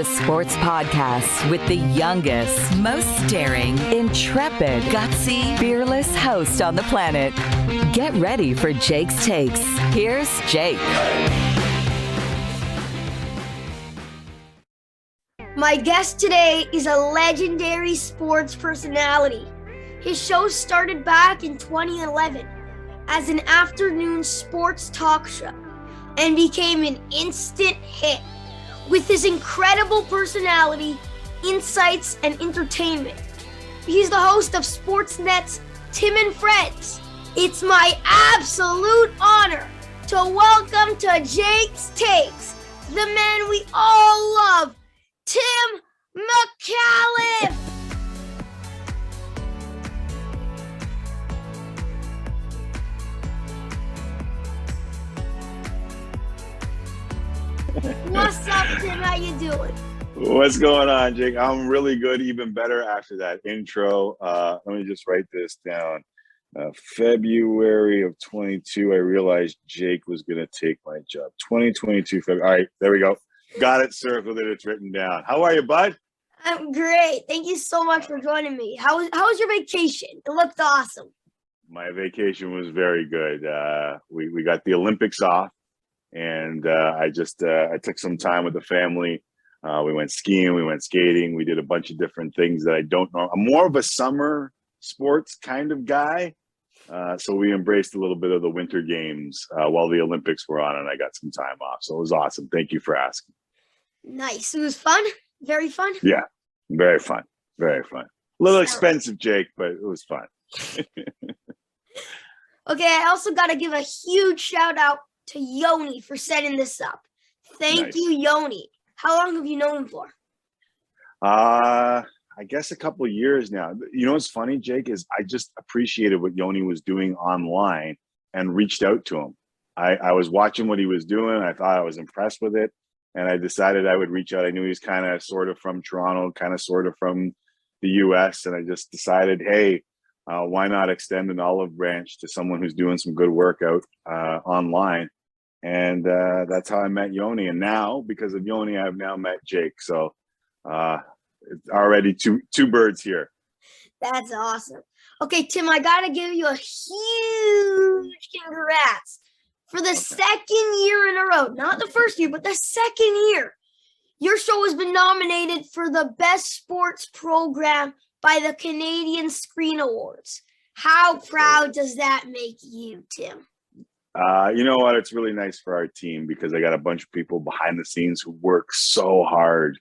the sports podcast with the youngest, most daring, intrepid, gutsy, fearless host on the planet. Get ready for Jake's Takes. Here's Jake. My guest today is a legendary sports personality. His show started back in 2011 as an afternoon sports talk show and became an instant hit. With his incredible personality, insights, and entertainment, he's the host of Sportsnet's Tim and Friends. It's my absolute honor to welcome to Jake's Takes the man we all love, Tim Micallef. What's up, Tim? How you doing? What's going on, Jake? I'm really good, even better after that intro. Let me just write this down. February of 22, I realized Jake was going to take my job. 2022 February. All right, there we go. Got it circled and it's written down. How are you, bud? I'm great. Thank you so much for joining me. How was your vacation? It looked awesome. My vacation was very good. We got the Olympics off, and I took some time with the family. We went skiing, we went skating, we did a bunch of different things that I don't know. I'm more of a summer sports kind of guy. So we embraced a little bit of the winter games while the Olympics were on, and I got some time off. So it was awesome. Thank you for asking. Nice. It was fun. Very fun. Yeah, very fun. Very fun. A little expensive, Jake, but it was fun. Okay, I also got to give a huge shout out to Yoni for setting this up. Thank you, Yoni. How long have you known him for? I guess a couple of years now. You know what's funny, Jake, is I just appreciated what Yoni was doing online and reached out to him. I was watching what he was doing. I thought I was impressed with it. And I decided I would reach out. I knew he was kind of sort of from Toronto, kind of sort of from the US. And I just decided, hey, why not extend an olive branch to someone who's doing some good work out online? And that's how I met Yoni. And now, because of Yoni, I've now met Jake. So it's already two birds here. That's awesome. Okay, Tim, I got to give you a huge congrats. For the second year in a row, not the first year, but the second year, your show has been nominated for the Best Sports Program by the Canadian Screen Awards. How proud does that make you, Tim? You know what? It's really nice for our team because I got a bunch of people behind the scenes who work so hard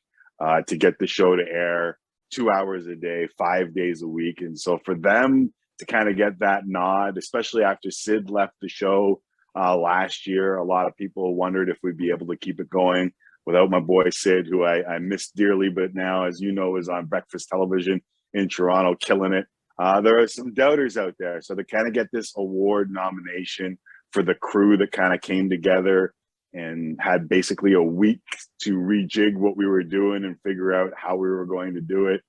to get the show to air 2 hours a day, 5 days a week. And so for them to kind of get that nod, especially after Sid left the show last year, a lot of people wondered if we'd be able to keep it going without my boy Sid, who I miss dearly, but now, as you know, is on breakfast television in Toronto, killing it. There are some doubters out there. So to kind of get this award nomination for the crew that kind of came together and had basically a week to rejig what we were doing and figure out how we were going to do it.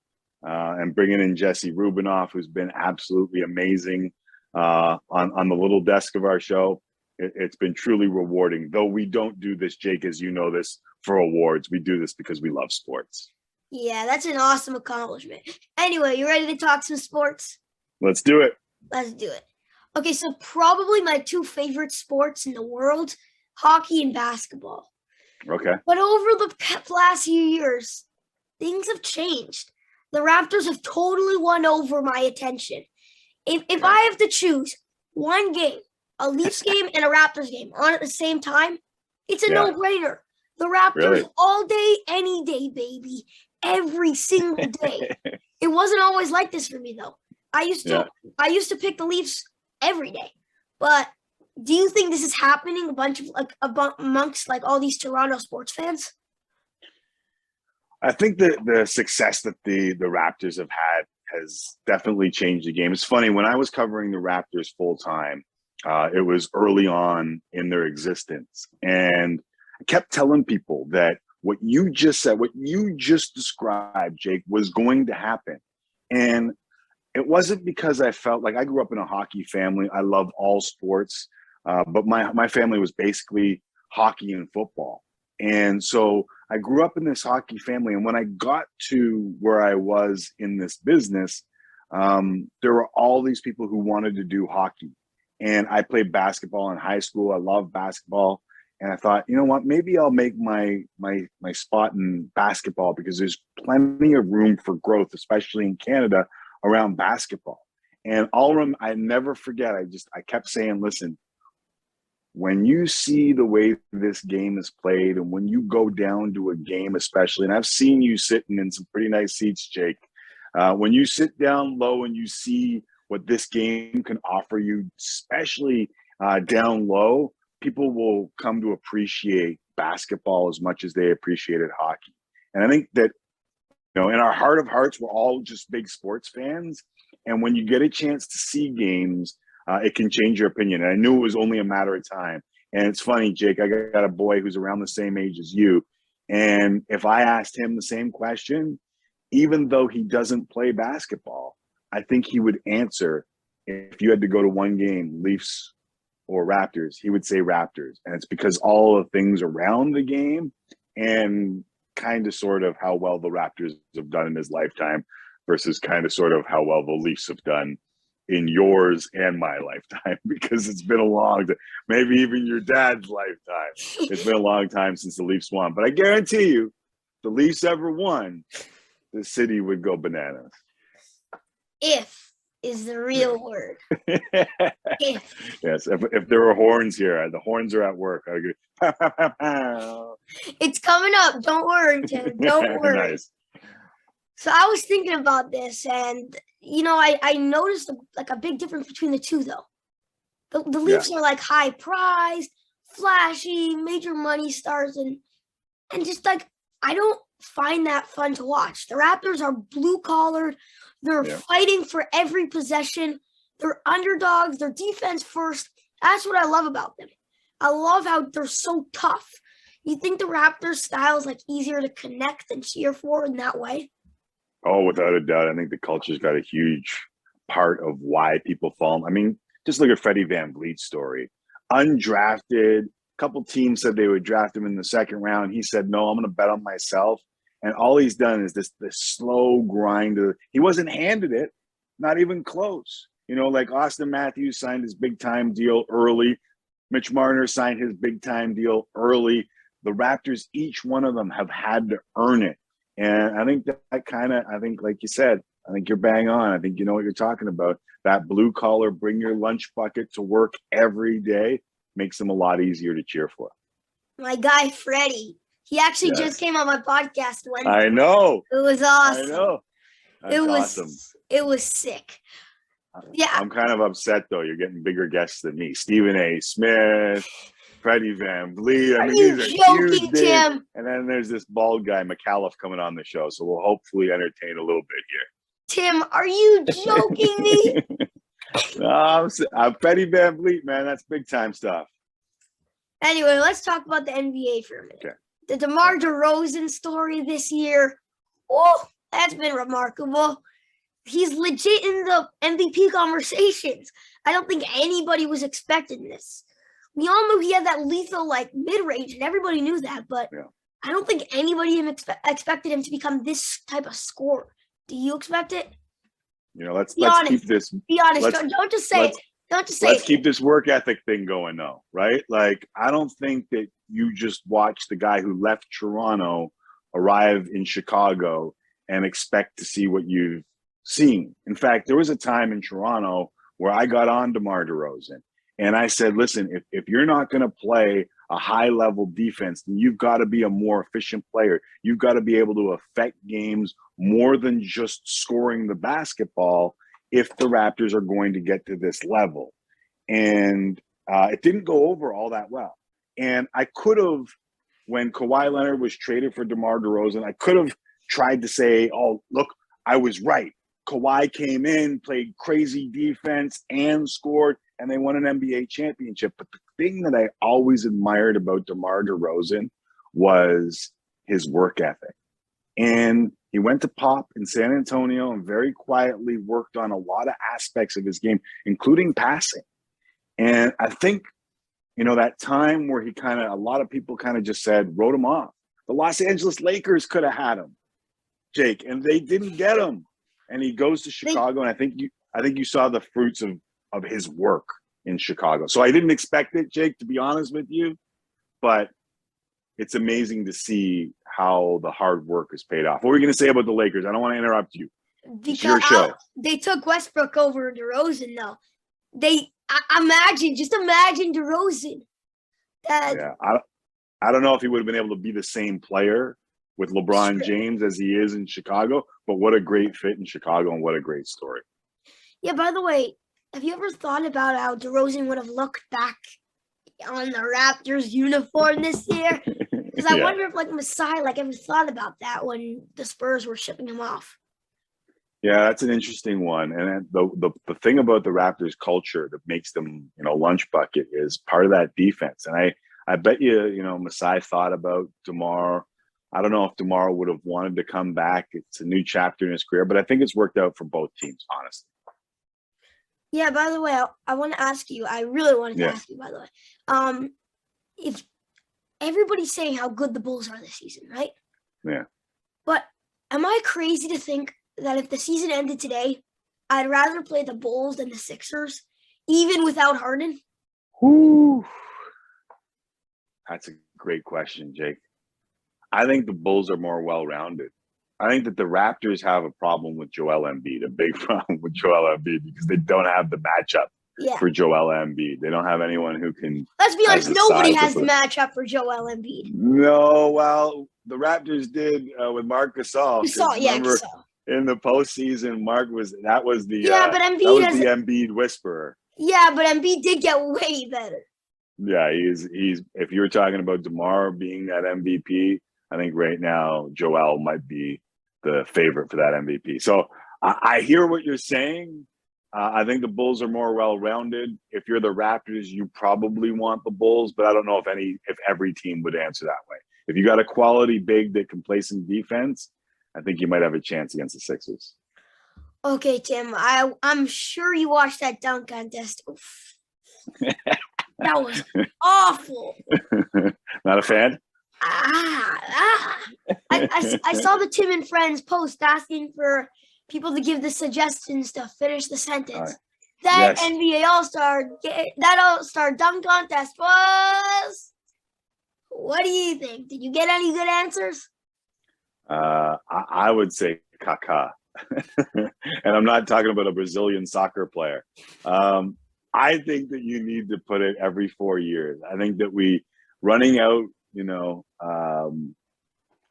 And bringing in Jesse Rubinoff, who's been absolutely amazing on the little desk of our show. It's been truly rewarding. Though we don't do this, Jake, as you know this, for awards. We do this because we love sports. Yeah, that's an awesome accomplishment. Anyway, you ready to talk some sports? Let's do it. Let's do it. Okay, so probably my two favorite sports in the world, hockey and basketball. Okay. But over the last few years, things have changed. The Raptors have totally won over my attention. If I have to choose one game, a Leafs game and a Raptors game on at the same time, it's a no-brainer. The Raptors all day, any day, baby. Every single day. It wasn't always like this for me, though. I used to pick the Leafs every day. But do you think this is happening amongst all these Toronto sports fans? I think that the success that the Raptors have had has definitely changed the game. It's funny, when I was covering the Raptors full time, it was early on in their existence. And I kept telling people that what you just said, what you just described, Jake, was going to happen. And it wasn't because I felt like I grew up in a hockey family. I love all sports, but my family was basically hockey and football. And so I grew up in this hockey family. And when I got to where I was in this business, there were all these people who wanted to do hockey. And I played basketball in high school. I loved basketball. And I thought, you know what, maybe I'll make my spot in basketball, because there's plenty of room for growth, especially in Canada, around basketball. And I never forget, I kept saying, listen, when you see the way this game is played, and when you go down to a game especially, and I've seen you sitting in some pretty nice seats, Jake, when you sit down low and you see what this game can offer you, especially down low, people will come to appreciate basketball as much as they appreciated hockey. And I think that, in our heart of hearts, we're all just big sports fans. And when you get a chance to see games, it can change your opinion. And I knew it was only a matter of time. And it's funny, Jake, I got a boy who's around the same age as you. And if I asked him the same question, even though he doesn't play basketball, I think he would answer, if you had to go to one game, Leafs or Raptors, he would say Raptors. And it's because all the things around the game and kind of sort of how well the Raptors have done in his lifetime versus kind of sort of how well the Leafs have done in yours and my lifetime, because it's been a long time, maybe even your dad's lifetime. It's been a long time since the Leafs won. But I guarantee you, if the Leafs ever won, the city would go bananas. If is the real word. If. Yes, if there were horns here, the horns are at work. I agree. It's coming up. Don't worry, Tim. Don't worry. Nice. So I was thinking about this, and I noticed a big difference between the two, though. The Leafs are like high priced, flashy, major money stars, and just like, I don't find that fun to watch. The Raptors are blue collared. They're fighting for every possession. They're underdogs. They're defense first. That's what I love about them. I love how they're so tough. You think the Raptors style is like easier to connect and cheer for in that way? Oh, without a doubt. I think the culture's got a huge part of why people fall. I mean, just look at Freddie VanVleet's story. Undrafted, a couple teams said they would draft him in the second round. He said, no, I'm going to bet on myself. And all he's done is this slow grind. He wasn't handed it, not even close. Like Austin Matthews signed his big-time deal early. Mitch Marner signed his big-time deal early. The Raptors, each one of them have had to earn it. And I think I think, like you said, I think you're bang on. I think you know what you're talking about. That blue collar, bring your lunch bucket to work every day makes them a lot easier to cheer for. My guy, Freddie. He actually just came on my podcast Wednesday. I know. It was awesome. I know. That's awesome. It was sick. Yeah. I'm kind of upset, though. You're getting bigger guests than me. Stephen A. Smith, Freddie VanVleet. Are you joking, Tim? And then there's this bald guy, Micallef, coming on the show. So we'll hopefully entertain a little bit here. Tim, are you joking me? I'm Freddie VanVleet, man. That's big time stuff. Anyway, let's talk about the NBA for a minute. Okay. The DeMar DeRozan story this year, that's been remarkable. He's legit in the MVP conversations. I don't think anybody was expecting this. We all knew he had that lethal, mid-range, and everybody knew that, but I don't think anybody expected him to become this type of scorer. Do you expect it? Let's keep this. Be honest. Don't just say it. Don't just say it. Let's keep this work ethic thing going, though, right? I don't think that you just watch the guy who left Toronto arrive in Chicago and expect to see what you've seen. In fact, there was a time in Toronto where I got on DeMar DeRozan and I said, listen, if you're not going to play a high-level defense, then you've got to be a more efficient player. You've got to be able to affect games more than just scoring the basketball if the Raptors are going to get to this level. And it didn't go over all that well. And I could have, when Kawhi Leonard was traded for DeMar DeRozan, I could have tried to say, oh, look, I was right. Kawhi came in, played crazy defense, and scored, and they won an NBA championship. But the thing that I always admired about DeMar DeRozan was his work ethic. And he went to Pop in San Antonio and very quietly worked on a lot of aspects of his game, including passing. And I think, that time where a lot of people kind of just wrote him off. The Los Angeles Lakers could have had him, Jake, and they didn't get him. And he goes to Chicago, and I think you saw the fruits of his work in Chicago. So I didn't expect it, Jake, to be honest with you, but it's amazing to see how the hard work is paid off. What were you going to say about the Lakers? I don't want to interrupt you. It's your show. They took Westbrook over DeRozan, though. Just imagine DeRozan. I don't know if he would have been able to be the same player with LeBron James as he is in Chicago, but what a great fit in Chicago and what a great story. Yeah, by the way, have you ever thought about how DeRozan would have looked back on the Raptors uniform this year? Because I wonder if Masai ever thought about that when the Spurs were shipping him off. Yeah, that's an interesting one. And the thing about the Raptors culture that makes them, lunch bucket is part of that defense. And I bet you, Masai thought about DeMar. I don't know if DeMar would have wanted to come back. It's a new chapter in his career, but I think it's worked out for both teams, honestly. Yeah, by the way, I want to ask you, I really wanted to ask you, by the way, if everybody's saying how good the Bulls are this season, right? Yeah. But am I crazy to think that if the season ended today, I'd rather play the Bulls than the Sixers, even without Harden? Whew. That's a great question, Jake. I think the Bulls are more well-rounded. I think that the Raptors have a problem with Joel Embiid, a big problem with Joel Embiid, because they don't have the matchup for Joel Embiid. They don't have anyone who can. Let's be honest, nobody has the matchup for Joel Embiid. No, well, the Raptors did with Marc Gasol. Gasol. In the postseason, that was the Embiid whisperer. Yeah, but Embiid did get way better. Yeah, he's. If you were talking about DeMar being that MVP, I think right now Joel might be the favorite for that MVP. So I hear what you're saying. I think the Bulls are more well-rounded. If you're the Raptors, you probably want the Bulls, but I don't know if every team would answer that way. If you got a quality big that can play some defense, I think you might have a chance against the Sixers. Okay, Tim, I'm sure you watched that dunk contest. That was awful. Not a fan? I saw the Tim and Friends post asking for people to give the suggestions to finish the sentence. That NBA All-Star dunk contest was. What do you think? Did you get any good answers? I would say Kaká. And I'm not talking about a Brazilian soccer player. I think that you need to put it every 4 years. I think that running out,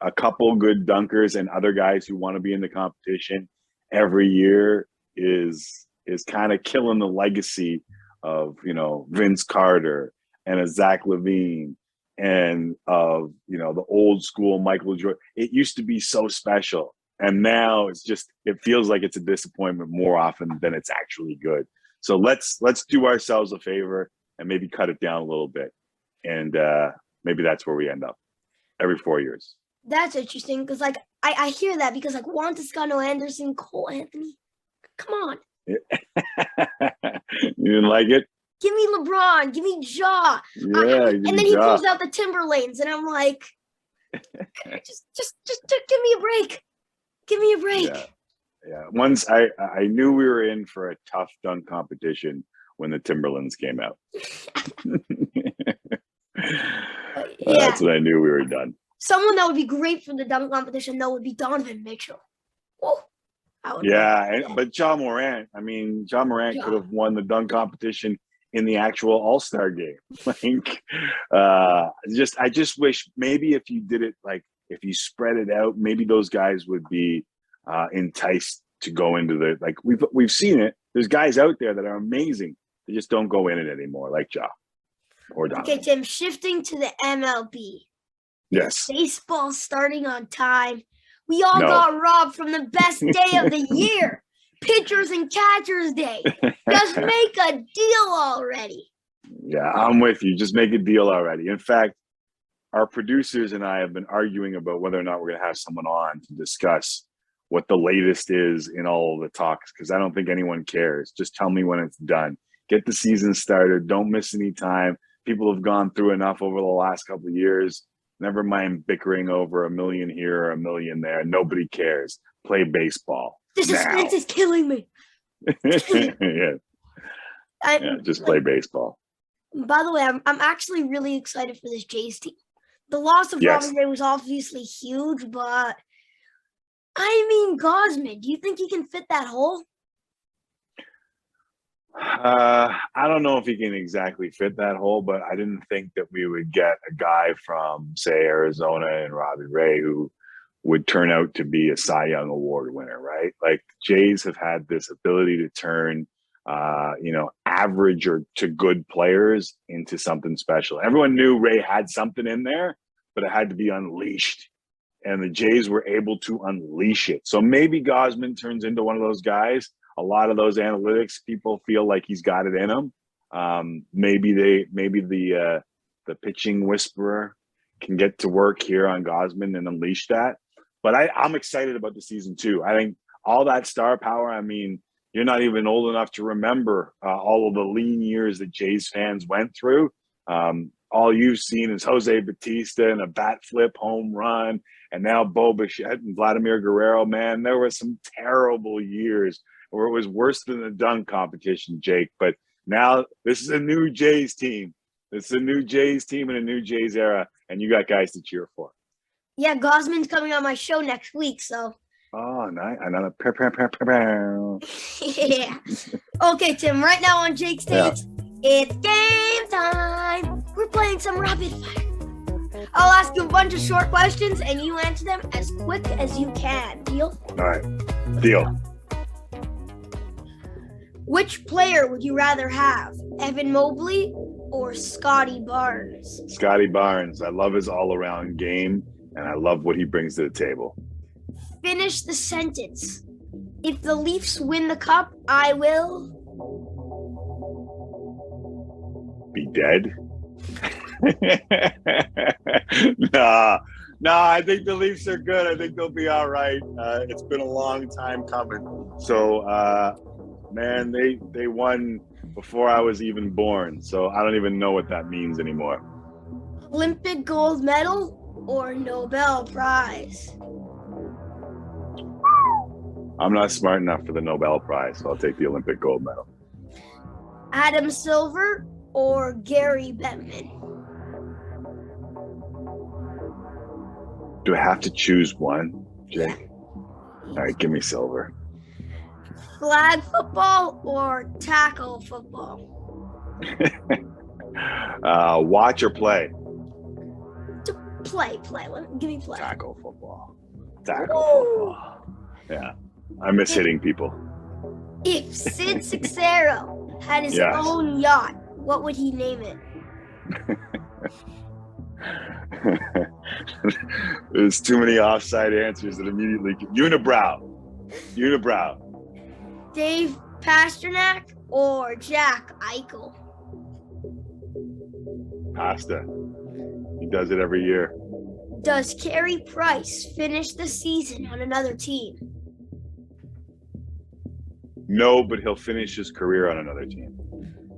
a couple good dunkers and other guys who want to be in the competition every year is kind of killing the legacy of, Vince Carter and a Zach LaVine and of, the old school Michael Jordan. It used to be so special. And now it feels like it's a disappointment more often than it's actually good. So let's do ourselves a favor and maybe cut it down a little bit. And maybe that's where we end up every 4 years. That's interesting because, I hear that because, Juan Toscano Anderson, Cole Anthony, come on. You didn't like it? Give me LeBron. Give me Ja. Yeah, and then he pulls out the Timberlands, and I'm like, just give me a break. Give me a break. Yeah. Once I knew we were in for a tough dunk competition when the Timberlands came out. That's when I knew we were done. Someone that would be great for the dunk competition, though, would be Donovan Mitchell. But Ja Morant, could have won the dunk competition in the actual All-Star game. I just wish maybe if you did it, if you spread it out, maybe those guys would be enticed to go into we've seen it. There's guys out there that are amazing. They just don't go in it anymore, like Ja or Donovan. Okay, Tim, shifting to the MLB. Yes. Baseball starting on time. We all got robbed from the best day of the year. Pitchers and catchers day. Just make a deal already. Yeah, I'm with you. Just make a deal already. In fact, our producers and I have been arguing about whether or not we're going to have someone on to discuss what the latest is in all of the talks, because I don't think anyone cares. Just tell me when it's done. Get the season started. Don't miss any time. people have gone through enough over the last couple of years. Never mind bickering over $1 million here or $1 million there. Nobody cares. Play baseball. The suspense is killing me. Yeah, just play baseball. By the way, I'm actually really excited for this Jays team. The loss of Robin Ray was obviously huge, but I mean, Gausman, do you think he can fit that hole? I don't know if he can exactly fit that hole, but I didn't think that we would get a guy from, say, Arizona and Robbie Ray who would turn out to be a Cy Young Award winner, right? Like, Jays have had this ability to turn, average or to good players into something special. Everyone knew Ray had something in there, but it had to be unleashed. And the Jays were able to unleash it. So maybe Gausman turns into one of those guys. A lot of those analytics people feel like he's got it in him. Maybe the pitching whisperer can get to work here on Gausman and unleash that. But I'm excited about the season too. I think all that star power. I mean, you're not even old enough to remember all of the lean years that Jays fans went through. All you've seen is Jose Bautista and a bat flip home run, and now Bo Bichette and Vladimir Guerrero. Man, there were some terrible years where it was worse than the dunk competition, Jake. But now this is a new Jays team. It's a new Jays team and a new Jays era, and you got guys to cheer for. Yeah, Gausman's coming on my show next week, so. Oh, nice. Another. Yeah. Okay, Tim, right now on Jake's Takes, it's game time. We're playing some rapid fire. I'll ask you a bunch of short questions, and you answer them as quick as you can. Deal? All right. Deal. Which player would you rather have, Evan Mobley or Scotty Barnes? Scotty Barnes. I love his all-around game, and I love what he brings to the table. Finish the sentence. If the Leafs win the cup, I will be dead. Nah, I think the Leafs are good. I think they'll be all right. It's been a long time coming. So, man, they won before I was even born. So I don't even know what that means anymore. Olympic gold medal or Nobel Prize? I'm not smart enough for the Nobel Prize, so I'll take the Olympic gold medal. Adam Silver or Gary Bettman? Do I have to choose one, Jake? All right, give me Silver. Flag football or tackle football? Watch or play? Play. Give me play. Tackle football. Football. Yeah. I miss hitting people. If Sid Seixeiro had his own yacht, what would he name it? There's too many offside answers that immediately... Unibrow. Dave Pasternak or Jack Eichel? Pasta. He does it every year. Does Carey Price finish the season on another team? No, but he'll finish his career on another team.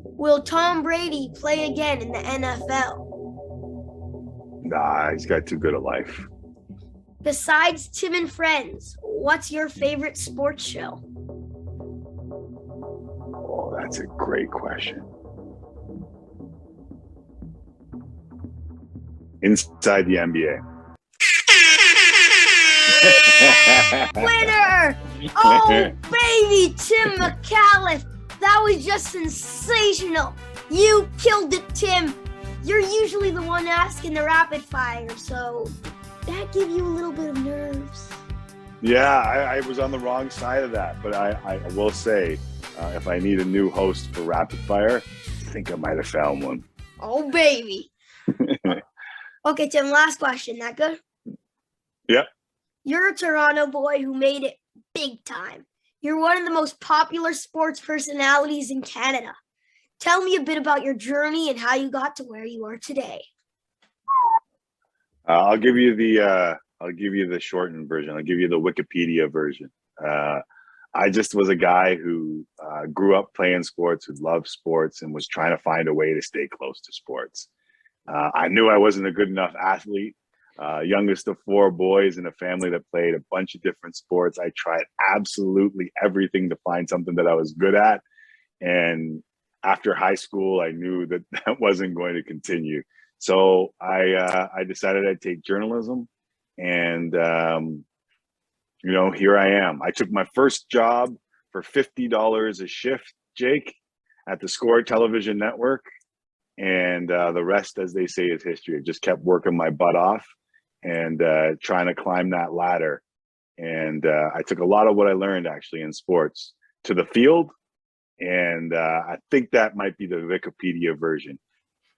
Will Tom Brady play again in the NFL? Nah, he's got too good a life. Besides Tim and Friends, what's your favorite sports show? Oh, that's a great question. Inside the NBA. Winner! Oh, baby, Tim Micallef. That was just sensational. You killed it, Tim. You're usually the one asking the rapid fire, so that gave you a little bit of nerves. Yeah, I was on the wrong side of that, but I will say, if I need a new host for rapid fire, I think I might have found one. Oh, baby. Okay, Tim, last question. That good? Yep. You're a Toronto boy who made it big time. You're one of the most popular sports personalities in Canada. Tell me a bit about your journey and how you got to where you are today. I'll give you the shortened version. I'll give you the Wikipedia version. I just was a guy who grew up playing sports, who loved sports, and was trying to find a way to stay close to sports. I knew I wasn't a good enough athlete. Youngest of four boys in a family that played a bunch of different sports. I tried absolutely everything to find something that I was good at. And after high school, I knew that that wasn't going to continue. So I decided I'd take journalism, and here I am. I took my first job for $50 a shift, Jake, at the Score Television Network, and the rest, as they say, is history. I just kept working my butt off and trying to climb that ladder. And I took a lot of what I learned actually in sports to the field, and I think that might be the Wikipedia version.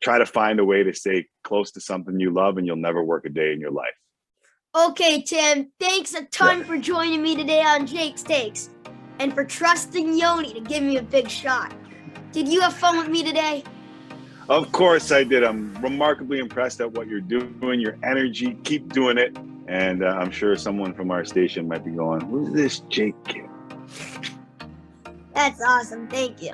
Try to find a way to stay close to something you love, and you'll never work a day in your life. Okay, Tim, thanks a ton for joining me today on Jake's Takes and for trusting Yoni to give me a big shot. Did you have fun with me today? Of course I did. I'm remarkably impressed at what you're doing, your energy. Keep doing it. And I'm sure someone from our station might be going, who's this Jake kid? That's awesome. Thank you.